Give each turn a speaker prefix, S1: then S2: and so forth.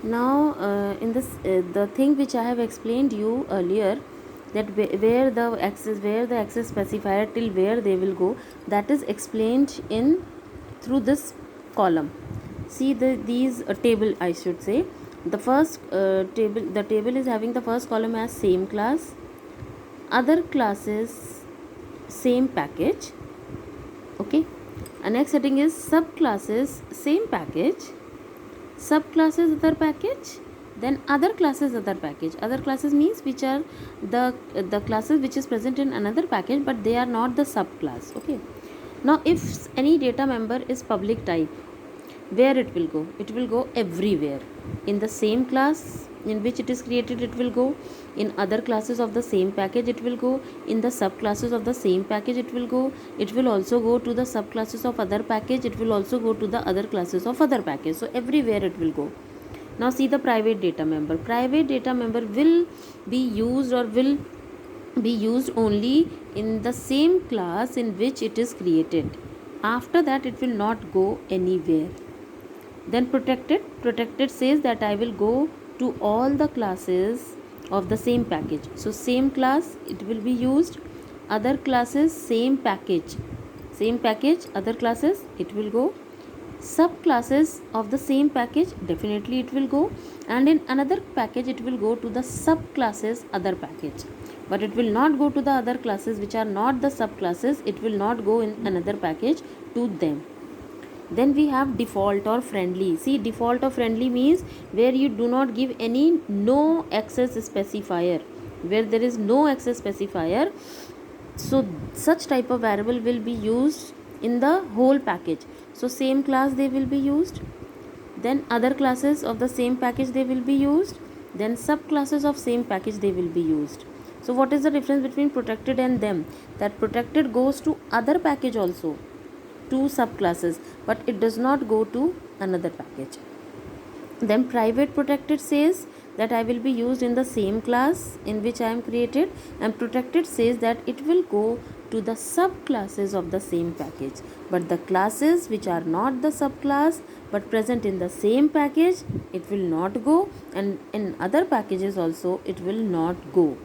S1: Now in this the thing which I have explained you earlier, that where the access specifier till where they will go, that is explained in through this column. See these table, I should say. The first the table is having the first column as same class, other classes, same package. Okay, and next setting is subclasses, same package, subclasses, other package, then other classes, other package. Other classes means which are the classes which is present in another package, but they are not the subclass. Okay, now if any data member is public type, where it will go? It will go everywhere. In the same class in which it is created, it will go. In other classes of the same package, it will go. In the subclasses of the same package, it will go. It will also go to the subclasses of other package. It will also go to the other classes of other package. So everywhere it will go. Now see the private data member. Private data member will be used or will be used only in the same class in which it is created. After that, it will not go anywhere. Then protected says that I will go to all the classes of the same package. So same class it will be used, other classes same package, other classes it will go, subclasses of the same package definitely it will go, and in another package it will go to the subclasses other package, but it will not go to the other classes which are not the subclasses. It will not go in another package to them. Then we have default or friendly. See, default or friendly means where you do not give any no access specifier, where there is no access specifier. So such type of variable will be used in the whole package. So same class they will be used, then other classes of the same package they will be used, then subclasses of same package they will be used. So what is the difference between protected and them? That protected goes to other package also, two subclasses, but it does not go to another package. Then private protected says that I will be used in the same class in which I am created, and protected says that it will go to the subclasses of the same package, but the classes which are not the subclass but present in the same package, it will not go, and in other packages also it will not go.